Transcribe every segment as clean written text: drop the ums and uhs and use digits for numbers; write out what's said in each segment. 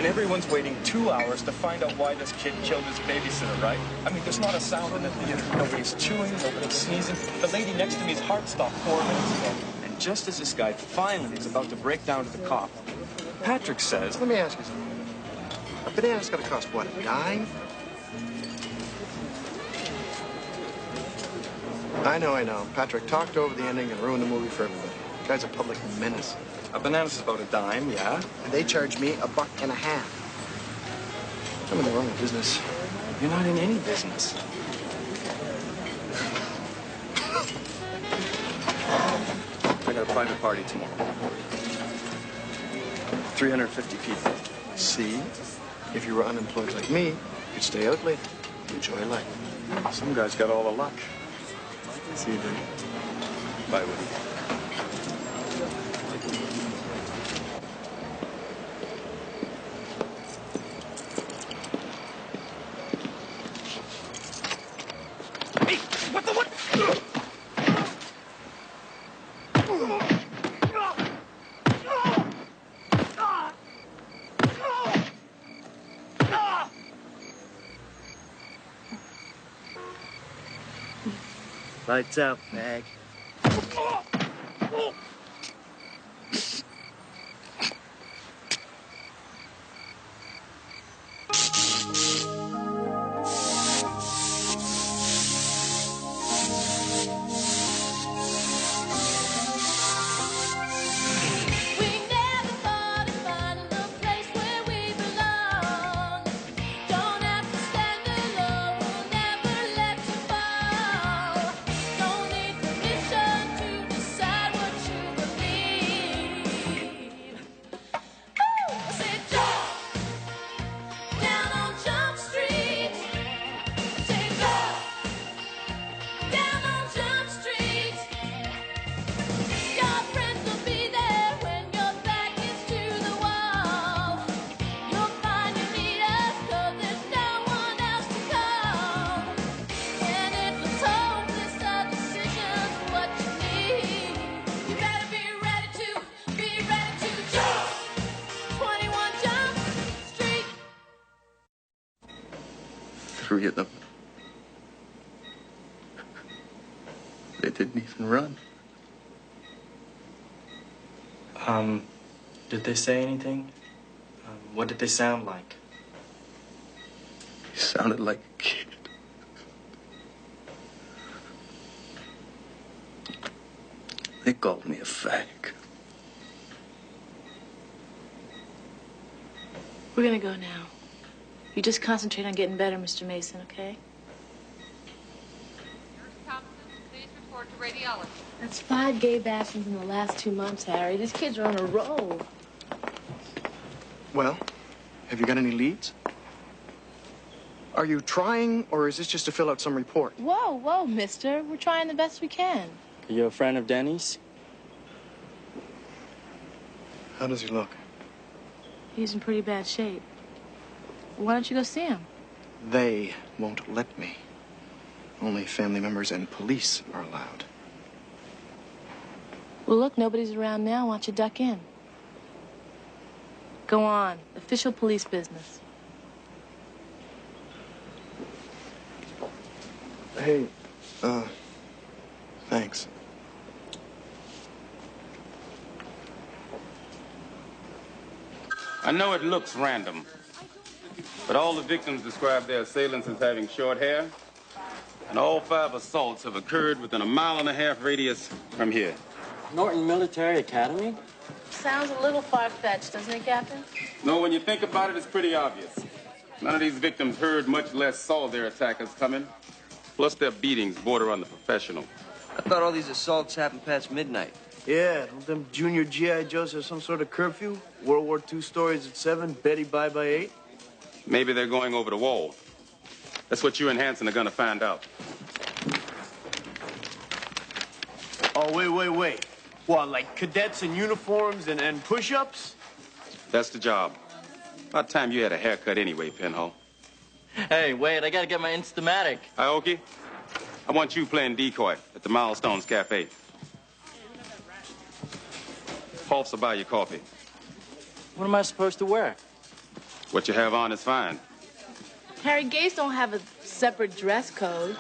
And everyone's waiting 2 hours to find out why this kid killed his babysitter, right? I mean, there's not a sound in the theater. Nobody's chewing, nobody's sneezing. The lady next to me's heart stopped 4 minutes ago. And just as this guy finally is about to break down to the cop, Patrick says... Let me ask you something. A banana's gonna cost, what, a dime? I know. Patrick talked over the ending and ruined the movie for everybody. The guy's a public menace. A banana's about a dime, yeah? And they charge me $1.50. I'm in the wrong business. You're not in any business. I got a private party tomorrow. 350 people. See? If you were unemployed like me, you'd stay out late. Enjoy life. Some guys got all the luck. See you, dude. Bye, Woody. Hey, what the what? Lights out, Mag. Three of them. They didn't even run. Did they say anything? What did they sound like? He sounded like a kid. They called me a fag. We're gonna go now. You just concentrate on getting better, Mr. Mason, okay? Nurse Thompson, please report to radiology. That's 5 gay bashings in the last 2 months, Harry. These kids are on a roll. Well, have you got any leads? Are you trying, or is this just to fill out some report? Whoa, mister. We're trying the best we can. Are you a friend of Denny's? How does he look? He's in pretty bad shape. Why don't you go see him? They won't let me. Only family members and police are allowed. Well, look, nobody's around now. Why don't you duck in? Go on. Official police business. Hey, thanks. I know it looks random, but all the victims describe their assailants as having short hair, and all 5 assaults have occurred within a 1.5-mile radius from here. Norton Military Academy? Sounds a little far-fetched, doesn't it, Captain? No, when you think about it, it's pretty obvious. None of these victims heard, much less saw their attackers coming. Plus, their beatings border on the professional. I thought all these assaults happened past midnight. Yeah, don't them junior G.I. Joes have some sort of curfew? World War II stories at 7, Betty bye by 8? Maybe they're going over the wall. That's what you and Hanson are gonna find out. Oh, wait. What, like cadets in uniforms and push-ups? That's the job. About time you had a haircut anyway, Pinhole. Hey, wait, I gotta get my Instamatic. Aoki, I want you playing decoy at the Milestones Cafe. Holtz will buy you coffee. What am I supposed to wear? What you have on is fine. Harry, gays don't have a separate dress code.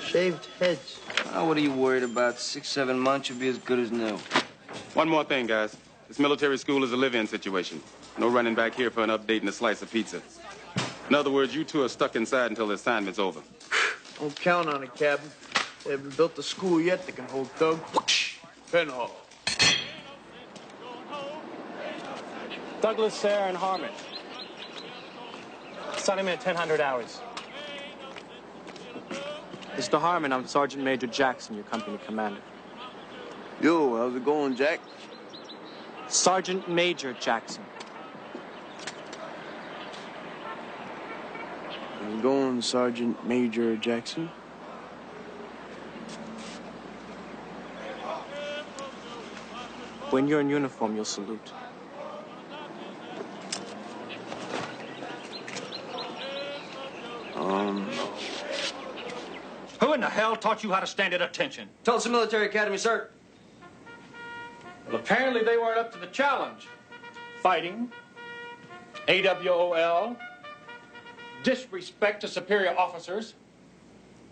Shaved heads. Oh, what are you worried about? 6, 7 months, you'll be as good as new. One more thing, guys. This military school is a live-in situation. No running back here for an update and a slice of pizza. In other words, you two are stuck inside until the assignment's over. Don't count on it, Captain. They haven't built a school yet that can hold Doug Penhall. Douglas, Sarah, and Harmon. Sign him in at 1000 hours. Mr. Harmon, I'm Sergeant Major Jackson, your company commander. Yo, how's it going, Jack? Sergeant Major Jackson. How's it going, Sergeant Major Jackson? When you're in uniform, you'll salute. Who in the hell taught you how to stand at attention? Tulsa Military Academy, sir. Well, apparently they weren't up to the challenge. Fighting, AWOL, disrespect to superior officers.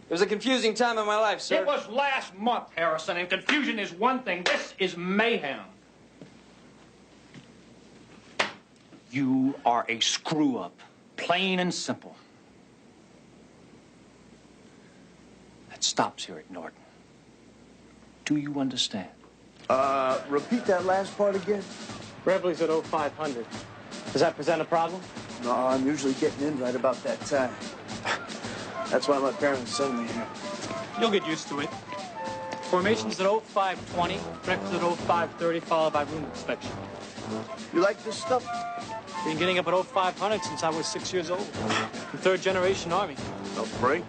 It was a confusing time in my life, sir. It was last month, Harrison, and confusion is one thing. This is mayhem. You are a screw-up, plain and simple. That stops here at Norton. Do you understand? Repeat that last part again. Reveille's at 0500. Does that present a problem? No, I'm usually getting in right about that time. That's why my parents send me here. You'll get used to it. Formation's at 0520, breakfast at 0530, followed by room inspection. You like this stuff? Been getting up at 0500 since I was 6 years old. I'm third generation Army. Oh, pray.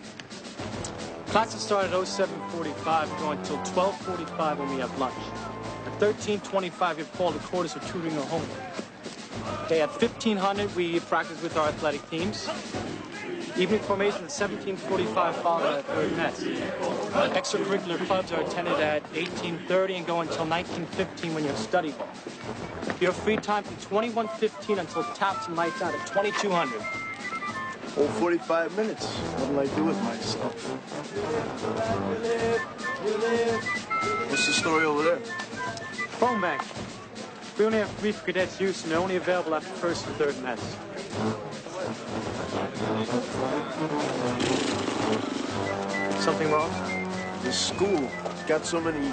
Classes start at 0745, going until 1245 when we have lunch. At 1325, you're called to quarters for tutoring or homework. Okay, at 1500, we practice with our athletic teams. Evening formation at 1745, followed by the third mess. Extracurricular clubs are attended at 1830 and go until 1915 when you have study hall. You have free time from 21:15 until taps and lights out at 2200. Oh, 45 minutes. What'll I do with myself? What's the story over there? Phone bank. We only have 3 for cadets' use, and they're only available after first and third mess. Something wrong? The school got so many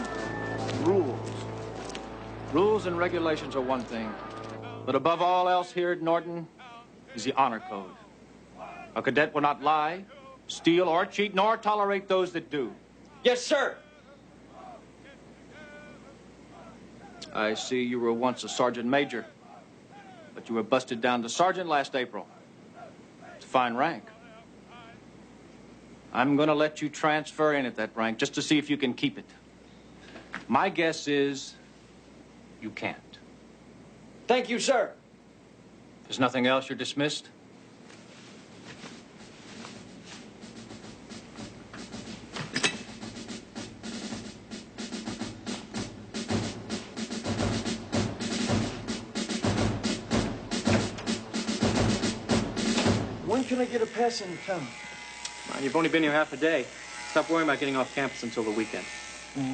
rules. Rules and regulations are one thing, but above all else here at Norton is the honor code. A cadet will not lie, steal, or cheat, nor tolerate those that do. Yes, sir. I see you were once a sergeant major, but you were busted down to sergeant last April. It's a fine rank. I'm going to let you transfer in at that rank just to see if you can keep it. My guess is you can't. Thank you, sir. If there's nothing else, you're dismissed. When can I get a pass in town? You've only been here half a day. Stop worrying about getting off campus until the weekend.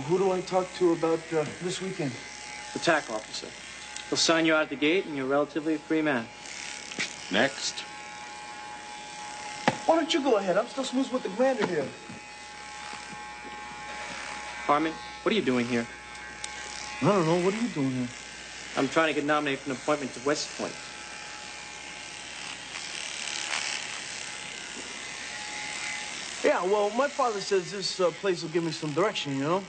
Who do I talk to about this weekend? The TAC officer. He'll sign you out at the gate, and you're relatively a free man. Next. Why don't you go ahead? I'm still smooth with the commander here. Harmon, what are you doing here? I don't know. What are you doing here? I'm trying to get nominated for an appointment to West Point. Yeah, well, my father says this place will give me some direction, you know?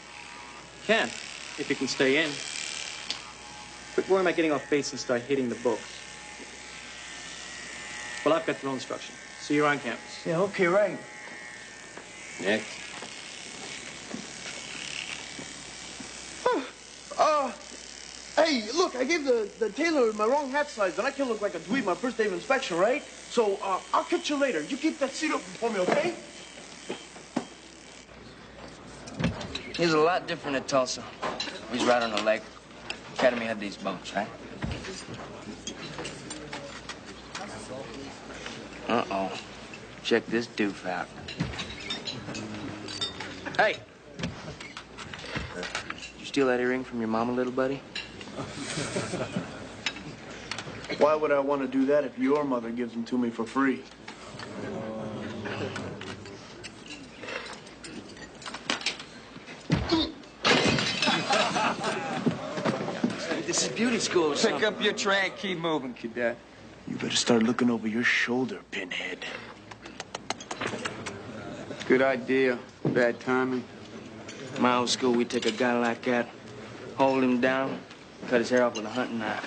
Can, if you can stay in. Quit worrying about getting off base and start hitting the books. Well, I've got drill instruction. See you on campus. Yeah, okay, right. Next. Hey, look, I gave the tailor my wrong hat size, and I can look like a dweeb my first day of inspection, right? So, I'll catch you later. You keep that seat open for me, okay? He's a lot different at Tulsa. He's right on the lake. Academy had these boats, right? Uh-oh. Check this doof out. Hey! Did you steal that earring from your mama, little buddy? Why would I want to do that if your mother gives them to me for free? This is beauty school or something. Pick up your tray and keep moving, cadet. You better start looking over your shoulder, Pinhead. Good idea. Bad timing. My old school, we take a guy like that, hold him down, cut his hair off with a hunting knife.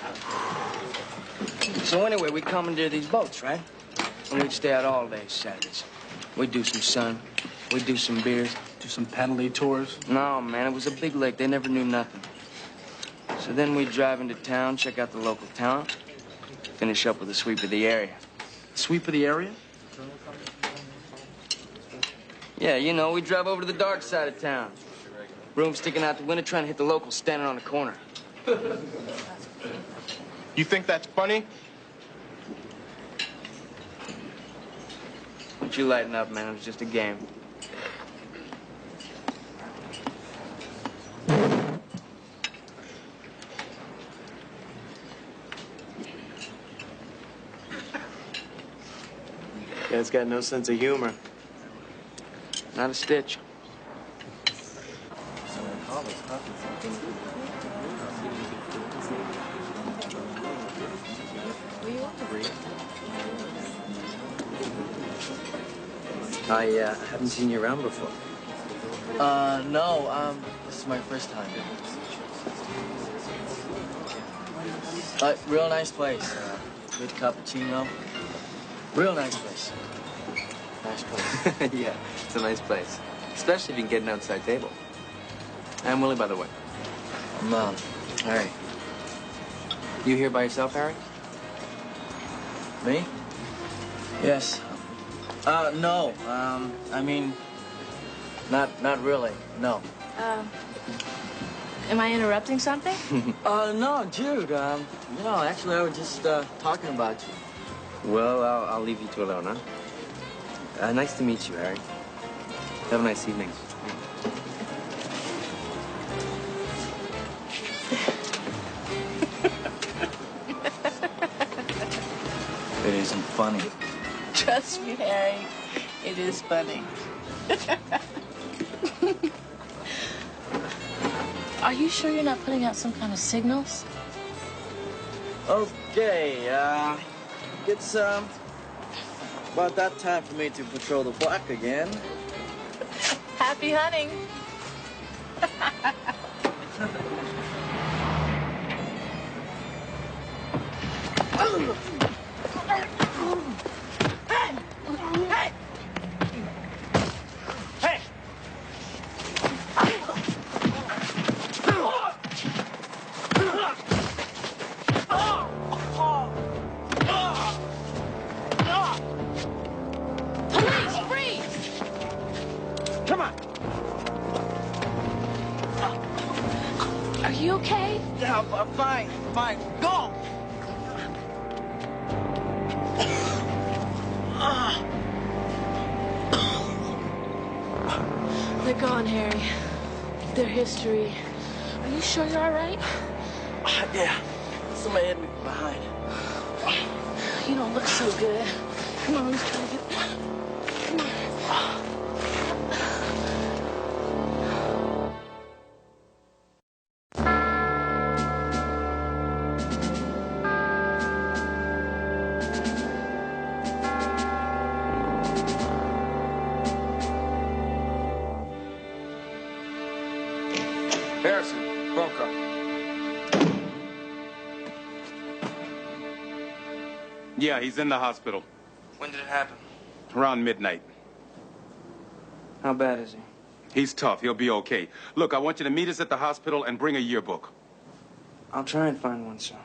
So anyway, we commandeer these boats, right? And we'd stay out all day Saturdays. We'd do some sun, we'd do some beers. Do some penalty tours? No, man, it was a big lake. They never knew nothing. So then we'd drive into town, check out the local talent, finish up with a sweep of the area. Sweep of the area? Yeah, you know, we drive over to the dark side of town. Room sticking out the window, trying to hit the locals standing on the corner. You think that's funny? Don't you lighten up, man. It was just a game. Guy's got no sense of humor. Not a stitch. I haven't seen you around before. No, this is my first time. Real nice place. Good cappuccino. Real nice place. Nice place. Yeah, it's a nice place. Especially if you can get an outside table. I'm Willie, by the way. I'm, Harry. You here by yourself, Harry? Me? Yes. No. I mean, not really. No. Am I interrupting something? No, Jude. No, actually, I was just talking about you. Well, I'll leave you two alone, huh? Nice to meet you, Harry. Have a nice evening. It isn't funny. Trust me, Harry. It is funny. Are you sure you're not putting out some kind of signals? Okay, it's about that time for me to patrol the block again. Happy hunting. Fine. Go! They're gone, Harry. Their history. Are you sure you're all right? Yeah. Somebody hit me from behind. You don't look so good. Come on, let's try to get... Come on. Harrison, Bunker. Yeah, he's in the hospital. When did it happen? Around midnight. How bad is he? He's tough. He'll be okay. Look, I want you to meet us at the hospital and bring a yearbook. I'll try and find one, sir.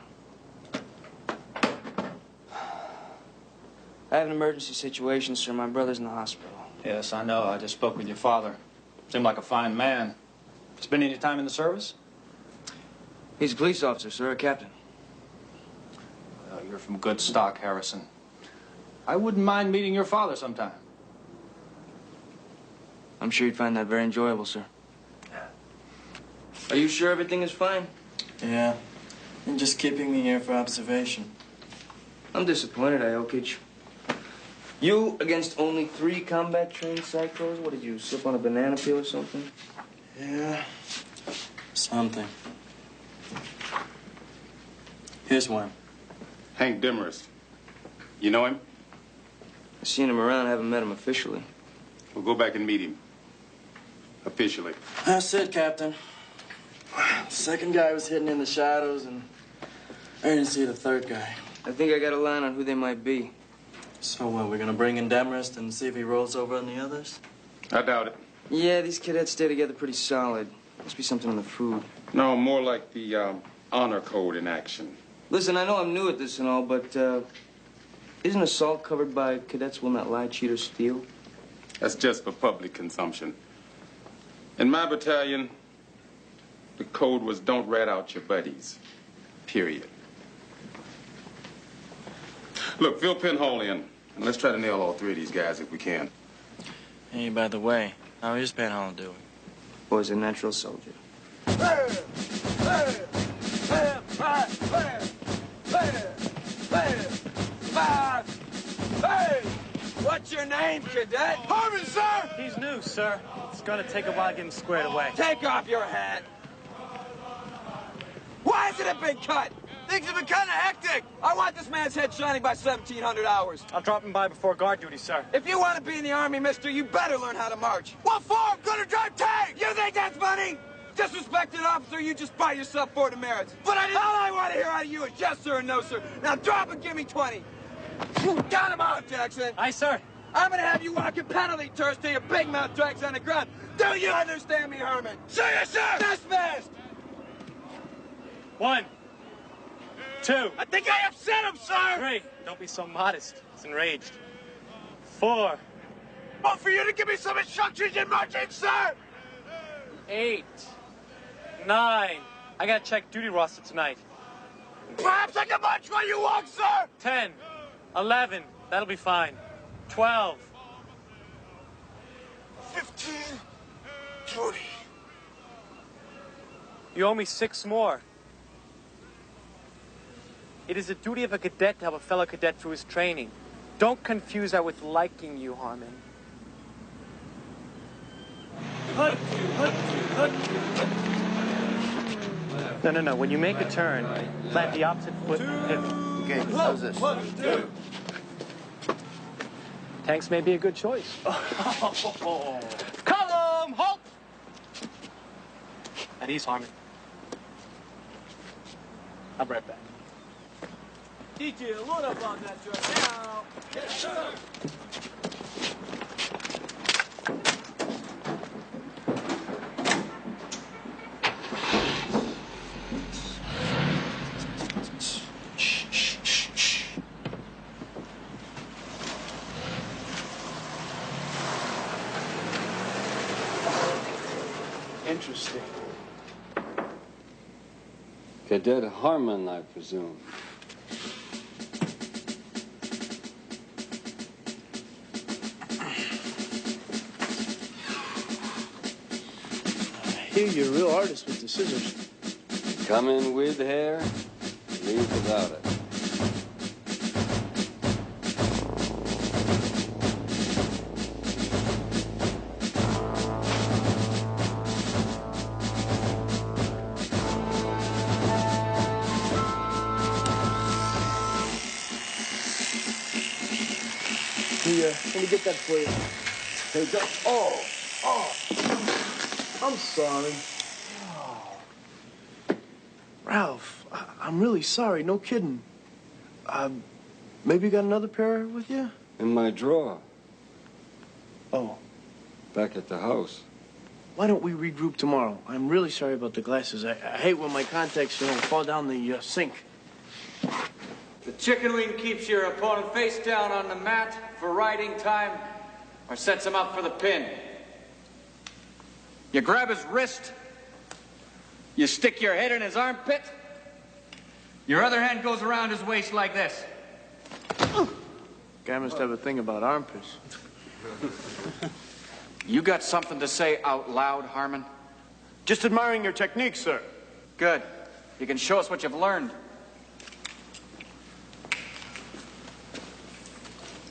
I have an emergency situation, sir. My brother's in the hospital. Yes, I know. I just spoke with your father. Seemed like a fine man. Spend any time in the service? He's a police officer, sir, a captain. You're from good stock, Harrison. I wouldn't mind meeting your father sometime. I'm sure you'd find that very enjoyable, sir. Are you sure everything is fine? Yeah. I'm just keeping me here for observation. I'm disappointed, Iokich. You against only 3 combat-trained psychos? What did you, slip on a banana peel or something? Yeah. Something. Here's one. Hank Demarest. You know him? I've seen him around, haven't met him officially. We'll go back and meet him. Officially. That's it, Captain. The second guy was hidden in the shadows, and I didn't see the third guy. I think I got a line on who they might be. So what, we're gonna bring in Demarest and see if he rolls over on the others? I doubt it. Yeah, these cadets stay together pretty solid. Must be something in the food. No, more like the honor code in action. Listen, I know I'm new at this and all, but isn't assault covered by cadets will not lie, cheat, or steal? That's just for public consumption. In my battalion, the code was don't rat out your buddies. Period. Look, fill Pinhole in, and let's try to nail all 3 of these guys if we can. Hey, by the way, how is Pinhole doing? Boy's a natural soldier. Hey! What's your name, cadet? Harmon, sir! He's new, sir. It's gonna take a while to get him squared away. Take off your hat. Why isn't it been cut? Things have been kind of hectic. I want this man's head shining by 1700 hours. I'll drop him by before guard duty, sir. If you want to be in the Army, mister, you better learn how to march. What for? I'm gonna drive tank! You think that's funny? Disrespected officer, you just buy yourself 4 demerits. But I didn't... All I want to hear out of you is yes, sir, and no, sir. Now drop and give me 20. Count him out, Jackson. Aye, sir. I'm gonna have you walking penalty tours till your big mouth drags on the ground. Do you understand me, Herman? Sir, yes, sir! Dismissed! 1, 2. I think I upset him, sir! 3. Don't be so modest. He's enraged. 4. Oh, for you to give me some instructions in marching, sir! 8. 9. I gotta check duty roster tonight. Perhaps I can march while you walk, sir! 10. 11. That'll be fine. 12. 15. 20. You owe me 6 more. It is the duty of a cadet to help a fellow cadet through his training. Don't confuse that with liking you, Harmon. No. When you make a turn, plant the opposite foot and pivot. Okay, how's this? 1, 2. Tanks may be a good choice. Column, halt! At ease, Harmon. I'll be right back. Detail, load up on that truck now. Yes, sir. Interesting. Cadet Harmon, I presume. I hear you're a real artist with the scissors. Come in with hair, leave without it. Let me get that for you. There you go. Oh. I'm sorry. Oh. Ralph, I'm really sorry. No kidding. Maybe you got another pair with you? In my drawer. Oh. Back at the house. Why don't we regroup tomorrow? I'm really sorry about the glasses. I hate when my contacts, fall down the sink. The chicken wing keeps your opponent face down on the mat for riding time or sets him up for the pin. You grab his wrist, you stick your head in his Guy must have a thing about armpits. You got something to say out loud, Harmon? Just admiring your technique, sir. Good. You can show us what you've learned.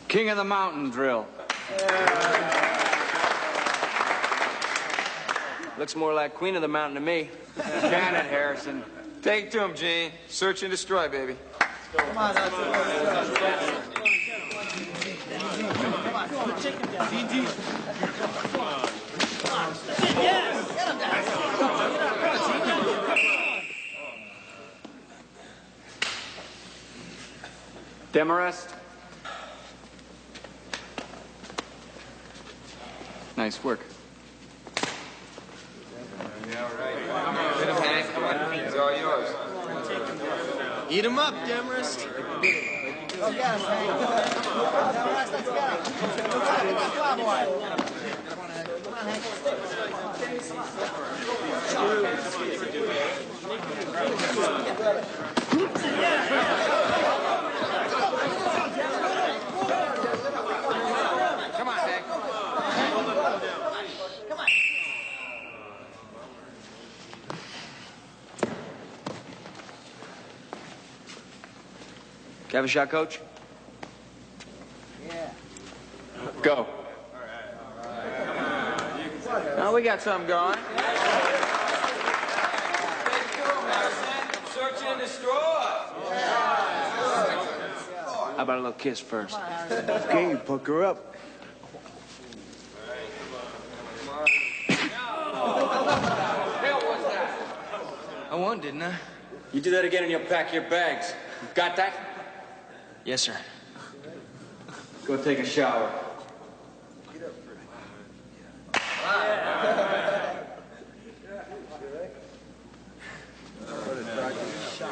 King of the Mountain drill. Looks more like Queen of the Mountain to me. Can it, Harrison? Take it to him, Gene. Search and destroy, baby. Come on, Demarest. Nice work. It's all yours. Eat him up, Demarest. Come on, Hank. You have a shot, Coach? Go. Now we got something going. Search and destroy. How about a little kiss first? Okay, pucker up. I won, didn't I? You do that again and you'll pack your bags. Got that? Yes, sir. Go take a shower.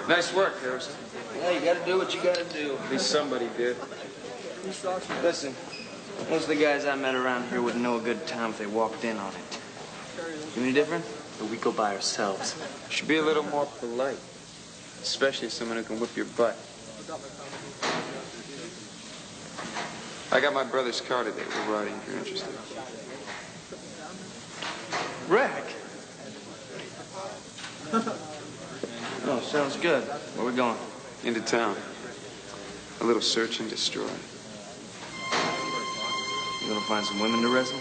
Nice work, Harrison. Yeah, you gotta do what you gotta do. At least somebody did. Listen, most of the guys I met around here wouldn't know a good time if they walked in on it. You any different? But we go by ourselves. Should be a little more polite. Especially someone who can whip your butt. I got my brother's car today. We're riding if you're interested. Rack. Oh, sounds good. Where we going? Into town. A little search and destroy. You gonna find some women to wrestle?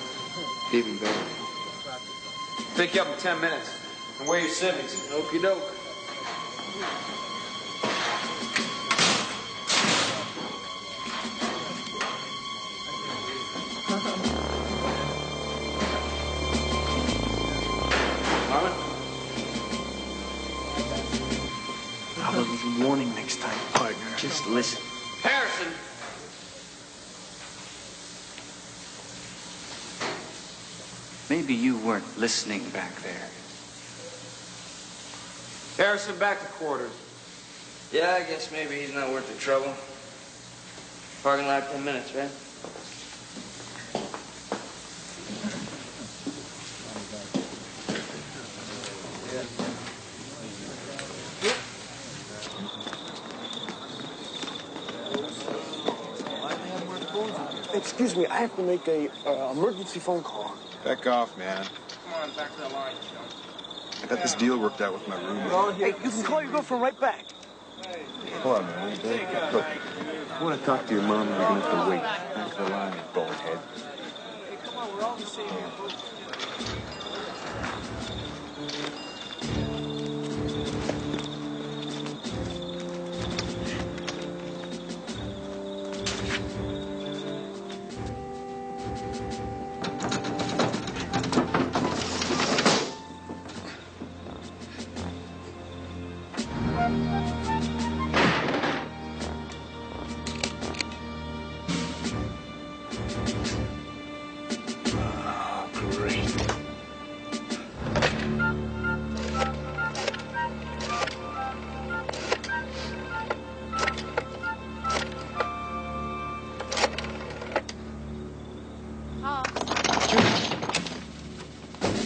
Even better. Pick you up in 10 minutes. And wear your civvies. Okie doke. Harmon? How about a little warning next time, partner? Just listen. Harrison! Maybe you weren't listening back there. Harrison, back to quarters. Yeah, I guess maybe he's not worth the trouble. Parking lot 10 minutes, right? Excuse me, I have to make a emergency phone call. Back off, man. Come on, back to the line. I got this deal worked out with my roommate. Hey, you can call your girlfriend right back. Hold on, man. What are you doing? Look, I want to talk to your mom. You're going to have to wait. Back to the line, you bald head. Come on, we're all the same.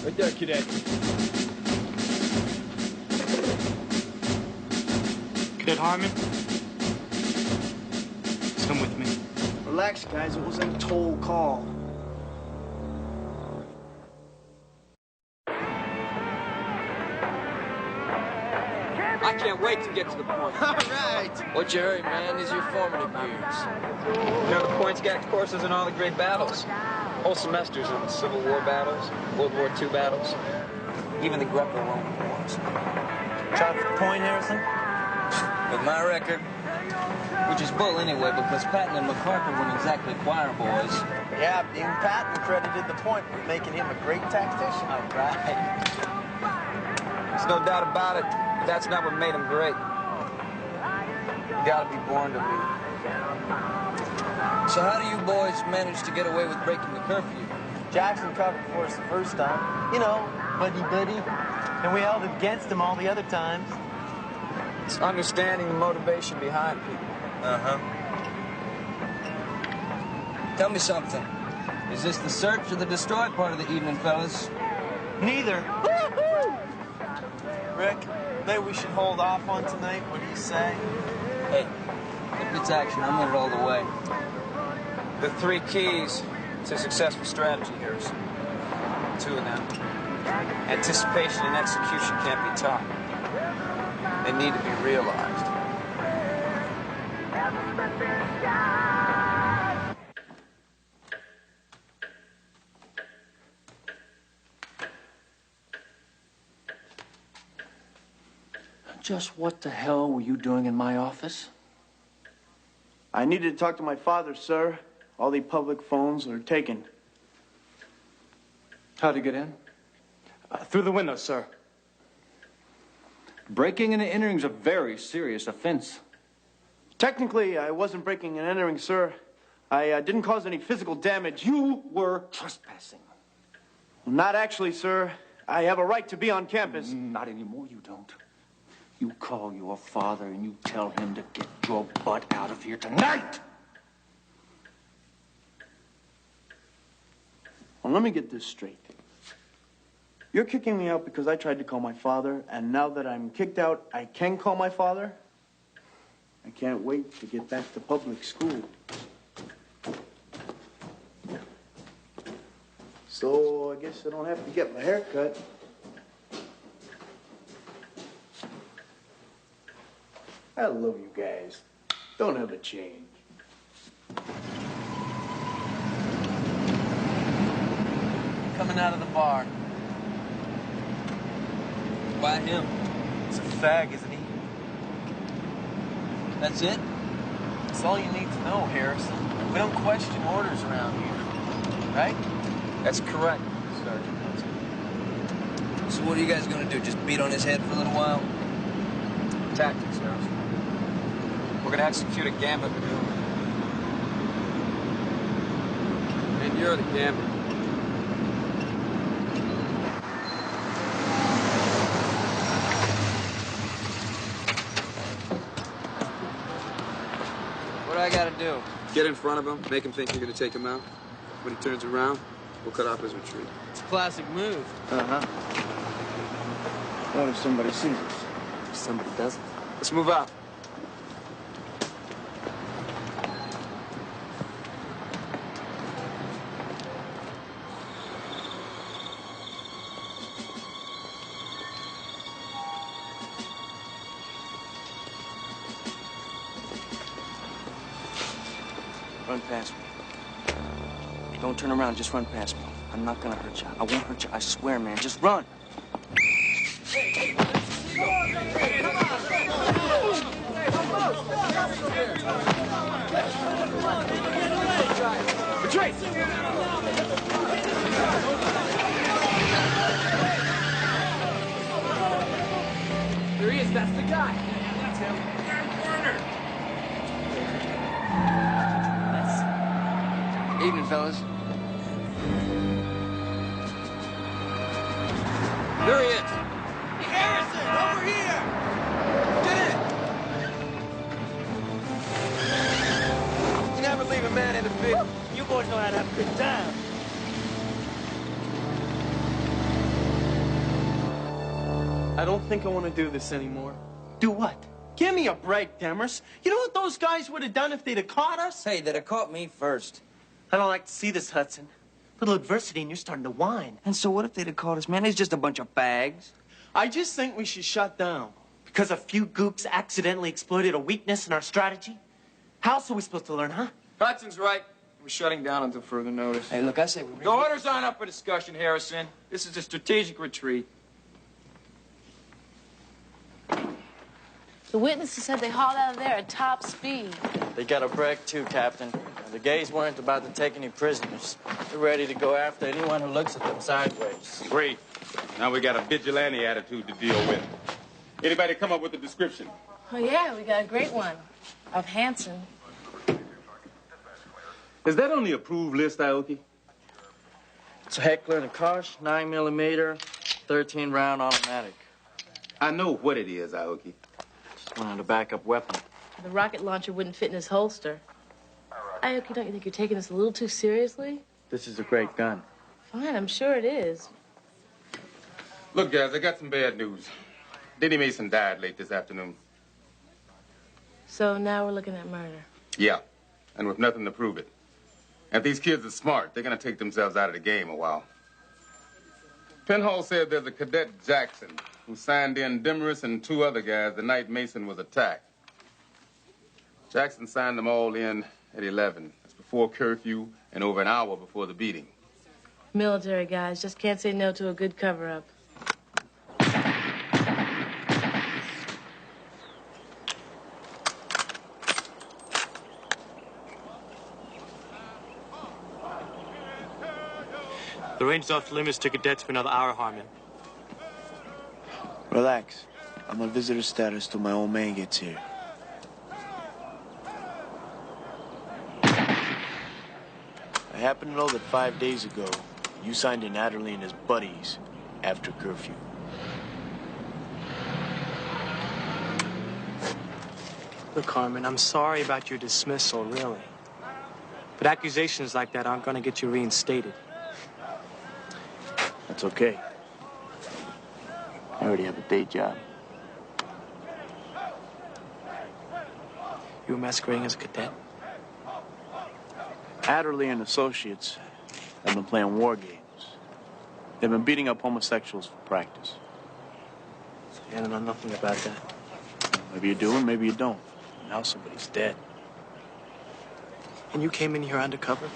Right there, Cadet. Cadet Harmon, come with me. Relax, guys. It wasn't a toll call. I can't wait to get to the point. All right. What's your hurry, man? These are your formative years. You know, the points gags courses in all the great battles. Whole semesters in Civil War battles, World War II battles, even the Greco-Roman wars. Try for the point, Harrison? With my record, which is bull anyway, because Patton and MacArthur weren't exactly choir boys. Yeah, even Patton credited the point with making him a great tactician. All right. There's no doubt about it. That's not what made him great. You gotta be born to lead. So how do you boys manage to get away with breaking the curfew? Jackson covered for us the first time. You know, buddy-buddy. And we held it against him all the other times. It's understanding the motivation behind people. Uh-huh. Tell me something. Is this the search or the destroy part of the evening, fellas? Neither. Rick, maybe we should hold off on tonight. What do you say? Hey, if it's action, I'm in it all the way. The 3 keys to successful strategy, Harrison. 2 of them. Anticipation and execution can't be taught. They need to be realized. Just what the hell were you doing in my office? I needed to talk to my father, sir. All the public phones are taken. How'd you get in? Through the window, sir. Breaking and entering is a very serious offense. Technically, I wasn't breaking and entering, sir. I didn't cause any physical damage. You were trespassing. Well, not actually, sir. I have a right to be on campus. Not anymore, you don't. You call your father and you tell him to get your butt out of here tonight! Well, let me get this straight. You're kicking me out because I tried to call my father, and now that I'm kicked out, I can call my father? I can't wait to get back to public school. So I guess I don't have to get my hair cut. I love you guys. Don't ever change. Coming out of the bar. Why him? He's a fag, isn't he? That's it? That's all you need to know, Harrison. We don't question orders around here. Right? That's correct, Sergeant. So what are you guys gonna do? Just beat on his head for a little while? Tactics, Harrison. We're gonna execute a gambit maneuver. And you're the gambit. What do I gotta do? Get in front of him, make him think you're gonna take him out. When he turns around, we'll cut off his retreat. It's a classic move. Uh-huh. What if somebody sees us? If somebody doesn't. Let's move out. Run past me. Don't turn around, just run past me. I'm not gonna hurt you. I won't hurt you, I swear, man. Just run. Retreat! There he is, that's the guy. That's him. Evening, fellas. There he is. Harrison, over here! Get in! You never leave a man in the field. You boys know how to have a good time. I don't think I want to do this anymore. Do what? Give me a break, Demers. You know what those guys would have done if they'd have caught us? Hey, they'd have caught me first. I don't like to see this, Hudson. Little adversity and you're starting to whine. And so what if they'd have caught us, man? It's just a bunch of bags. I just think we should shut down. Because a few gooks accidentally exploited a weakness in our strategy? How else are we supposed to learn, huh? Hudson's right. We're shutting down until further notice. Hey, look, I say we... The orders aren't up for discussion, Harrison. This is a strategic retreat. The witnesses said they hauled out of there at top speed. They got a break too, Captain. The gays weren't about to take any prisoners. They're ready to go after anyone who looks at them sideways. Great. Now we got a vigilante attitude to deal with. Anybody come up with a description? Oh, yeah, we got a great one. Of Hanson. Is that on the approved list, Aoki? It's a Heckler and a Koch, 9mm, 13-round automatic. I know what it is, Aoki. Just wanted a backup weapon. The rocket launcher wouldn't fit in his holster. Aoki, don't you think you're taking this a little too seriously? This is a great gun. Fine, I'm sure it is. Look, guys, I got some bad news. Denny Mason died late this afternoon. So now we're looking at murder. Yeah, and with nothing to prove it. And if these kids are smart, they're going to take themselves out of the game a while. Penhall said there's a cadet Jackson who signed in Demarest and 2 other guys the night Mason was attacked. Jackson signed them all in at 11. That's before curfew and over an hour before the beating. Military guys just can't say no to a good cover-up. The range is off limits to cadets for another hour, Harmon. Relax. I'm on visitor status till my old man gets here. I happen to know that 5 days ago, you signed in Adderley and his buddies after curfew. Look, Harmon, I'm sorry about your dismissal, really. But accusations like that aren't going to get you reinstated. That's okay. I already have a day job. You were masquerading as a cadet? Adderley and associates have been playing war games. They've been beating up homosexuals for practice. I don't know nothing about that. Maybe you do and maybe you don't. Now somebody's dead. And you came in here undercover?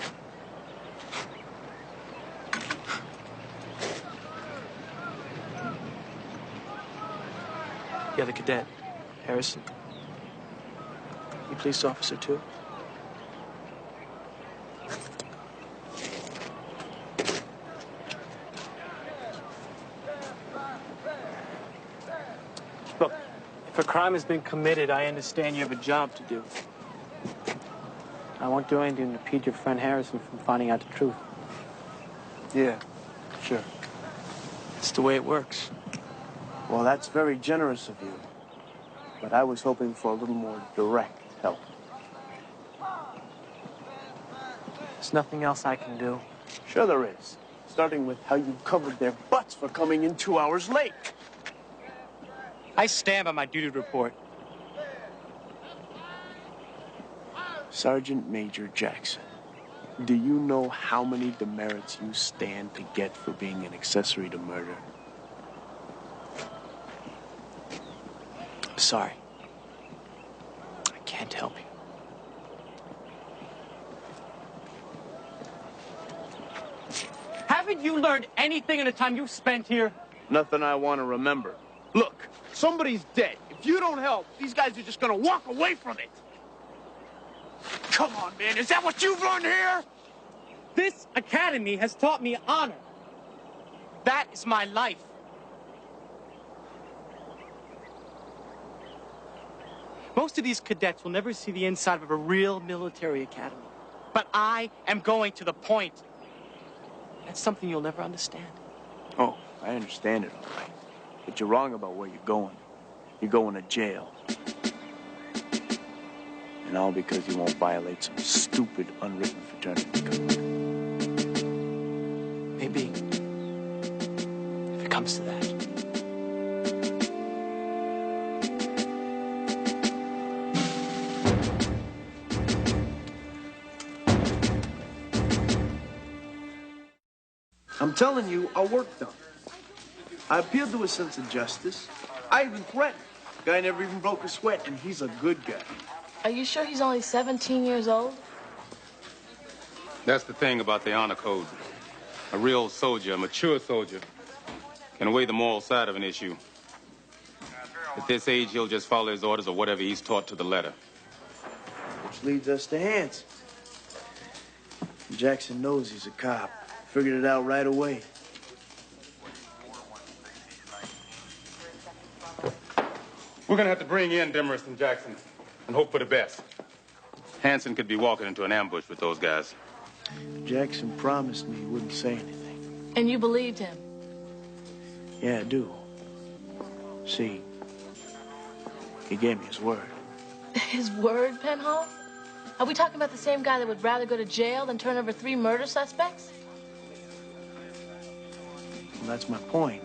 The other cadet, Harrison. You police officer, too? Look, if a crime has been committed, I understand you have a job to do. I won't do anything to impede your friend Harrison from finding out the truth. Yeah, sure. It's the way it works. Well, that's very generous of you. But I was hoping for a little more direct help. There's nothing else I can do. Sure there is. Starting with how you covered their butts for coming in 2 hours late. I stand by my duty report. Sergeant Major Jackson, do you know how many demerits you stand to get for being an accessory to murder? I'm sorry. I can't help you. Haven't you learned anything in the time you've spent here? Nothing I want to remember. Look, somebody's dead. If you don't help, these guys are just gonna walk away from it. Come on, man, is that what you've learned here? This academy has taught me honor. That is my life. Most of these cadets will never see the inside of a real military academy. But I am going to the point. That's something you'll never understand. Oh, I understand it all right. But you're wrong about where you're going. You're going to jail. And all because you won't violate some stupid, unwritten fraternity code. Maybe. If it comes to that. I'm telling you, our work done. I appealed to his sense of justice. I even threatened. Guy never even broke a sweat, and he's a good guy. Are you sure he's only 17 years old? That's the thing about the honor code. A real soldier, a mature soldier, can weigh the moral side of an issue. At this age, he'll just follow his orders or whatever he's taught to the letter. Which leads us to Hanson. Jackson knows he's a cop. Figured it out right away. We're gonna have to bring in Demarest and Jackson and hope for the best. Hanson could be walking into an ambush with those guys. Jackson promised me he wouldn't say anything. And you believed him? Yeah, I do. See, he gave me his word. His word, Penhall? Are we talking about the same guy that would rather go to jail than turn over 3 murder suspects? Well, that's my point.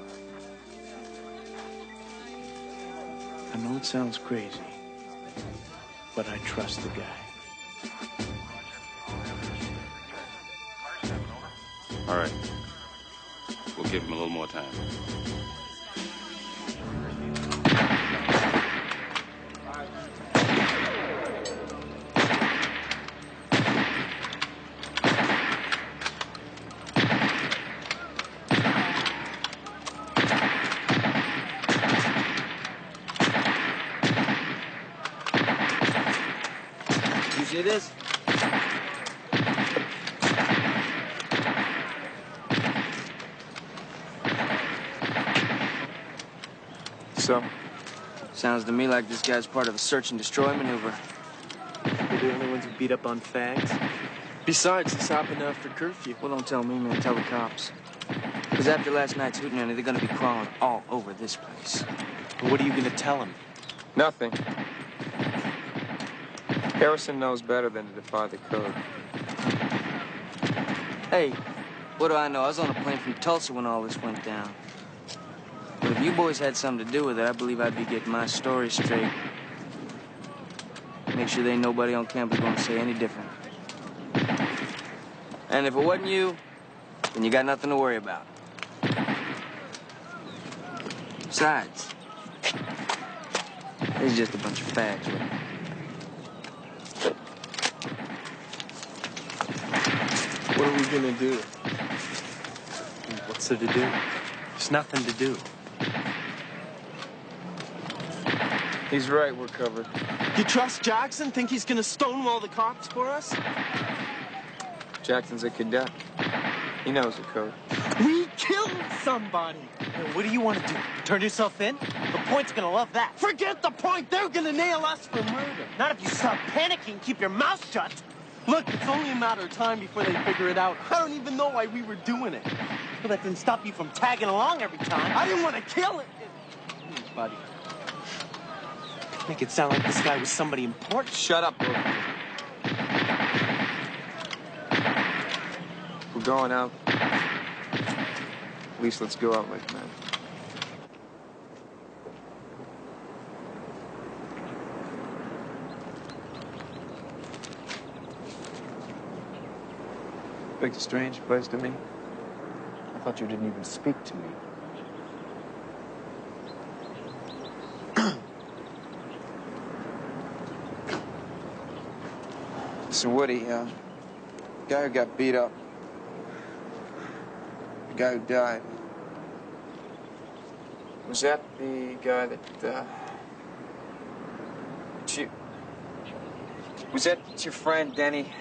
I know it sounds crazy, but I trust the guy. All right. We'll give him a little more time. You see this? So? Sounds to me like this guy's part of a search and destroy maneuver. We're the only ones who beat up on fags. Besides, he's hopping after curfew. Well, don't tell me, man. Tell the cops. Because after last night's hootenanny, they're going to be crawling all over this place. What are you going to tell him? Nothing. Harrison knows better than to defy the code. Hey, what do I know? I was on a plane from Tulsa when all this went down. But if you boys had something to do with it, I believe I'd be getting my story straight. Make sure there ain't nobody on campus going to say any different. And if it wasn't you, then you got nothing to worry about. Besides, it's just a bunch of fags, right? What are we gonna do? What's there to do? There's nothing to do. He's right, we're covered. You trust Jackson? Think he's gonna stonewall the cops for us? Jackson's a cadet. He knows the code. We killed somebody! What do you want to do? Turn yourself in? The Point's gonna love that. Forget the Point! They're gonna nail us for murder. Not if you stop panicking and keep your mouth shut. Look, it's only a matter of time before they figure it out. I don't even know why we were doing it. But that didn't stop you from tagging along every time. I didn't want to kill it. Buddy. Make it sound like this guy was somebody important. Shut up, bro. We're going out. At least let's go out like men. Big strange place to me. I thought you didn't even speak to me. So Woody, the guy who got beat up, the guy who died, was that the guy that, was that your friend, Denny?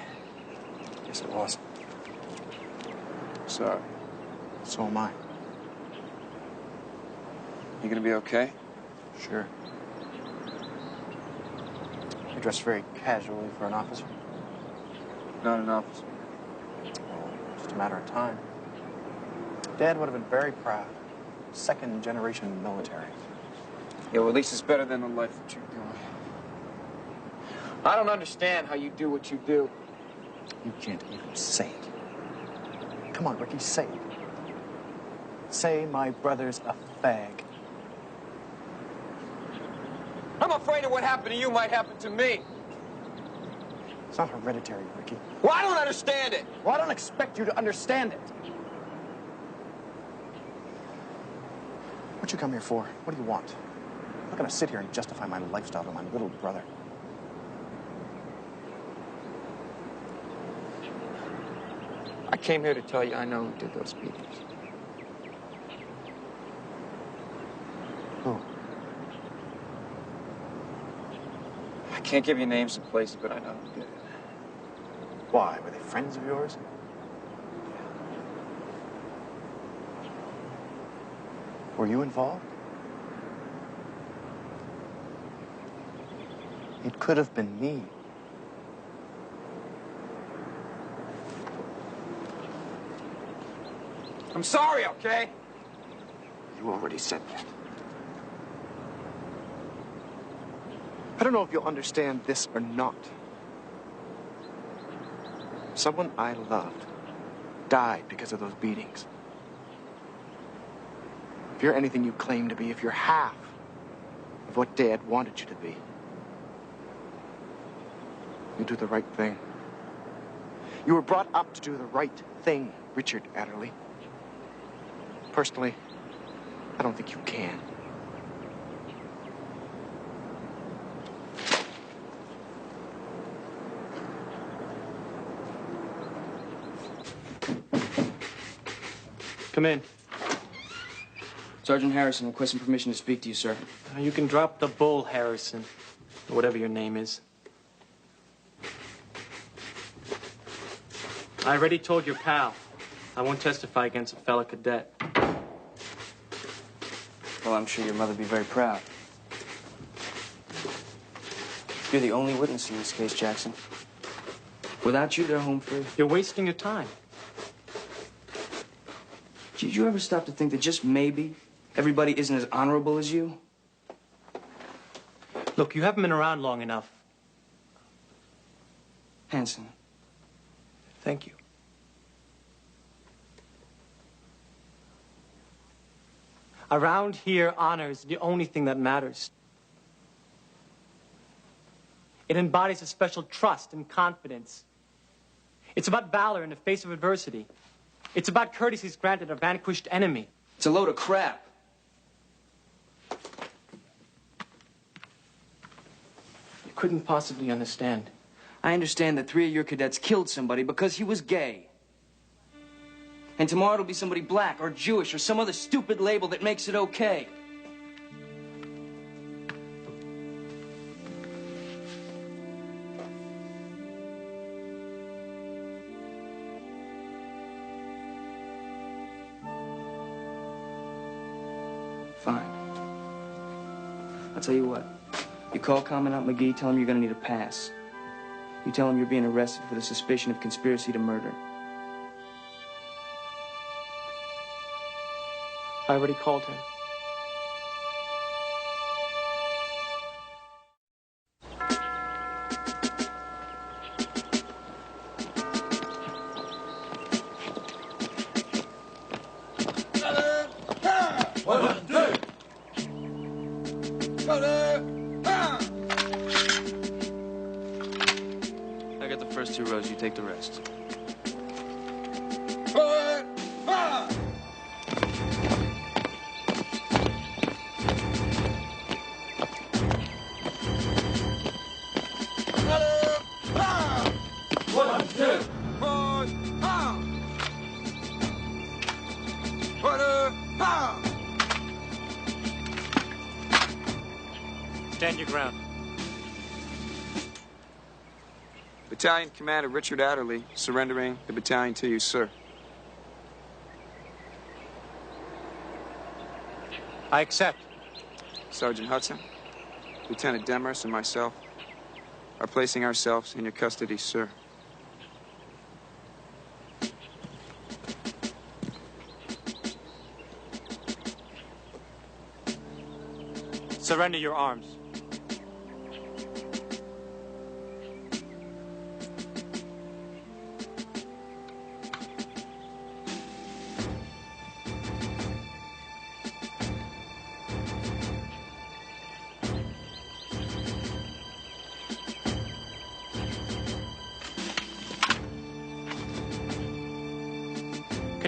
Yes, it was. Sorry. So am I. You gonna be okay? Sure. You dress very casually for an officer. Not an officer. Well, just a matter of time. Dad would have been very proud. 2nd generation military. Yeah, well, at least it's better than the life that you're doing. I don't understand how you do what you do. You can't even say it. Come on, Ricky, say it. Say my brother's a fag. I'm afraid of what happened to you might happen to me. It's not hereditary, Ricky. Well, I don't understand it. Well, I don't expect you to understand it. What you come here for? What do you want? I'm not gonna sit here and justify my lifestyle to my little brother. I came here to tell you I know who did those beatings. Who? I can't give you names and places, but I know who did it. Why? Were they friends of yours? Were you involved? It could have been me. I'm sorry, okay? You already said that. I don't know if you'll understand this or not. Someone I loved died because of those beatings. If you're anything you claim to be, if you're half of what Dad wanted you to be, you do the right thing. You were brought up to do the right thing, Richard Adderley. Personally, I don't think you can. Come in. Sergeant Harrison requesting permission to speak to you, sir. You can drop the bull, Harrison, or whatever your name is. I already told your pal I won't testify against a fellow cadet. Well, I'm sure your mother would be very proud. You're the only witness in this case, Jackson. Without you, they're home free. You're wasting your time. Did you ever stop to think that just maybe everybody isn't as honorable as you? Look, you haven't been around long enough. Hanson. Thank you. Around here, honor is the only thing that matters. It embodies a special trust and confidence. It's about valor in the face of adversity. It's about courtesies granted a vanquished enemy. It's a load of crap. You couldn't possibly understand. I understand that 3 of your cadets killed somebody because he was gay. And tomorrow it'll be somebody black or Jewish or some other stupid label that makes it okay. Fine. I'll tell you what. You call Commandant McGee, tell him you're gonna need a pass. You tell him you're being arrested for the suspicion of conspiracy to murder. I already called him. I got the first 2 rows, you take the rest. Stand your ground. Battalion Commander Richard Adderley, surrendering the battalion to you, sir. I accept. Sergeant Hudson, Lieutenant Demers, and myself are placing ourselves in your custody, sir. Surrender your arms.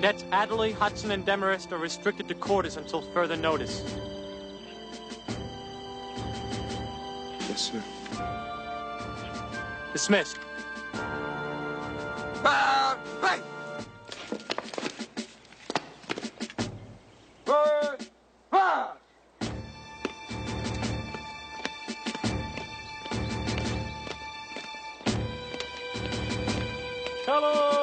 Cadets Adderley, Hudson, and Demarest are restricted to quarters until further notice. Yes, sir. Dismissed. Hey! Good. Hello!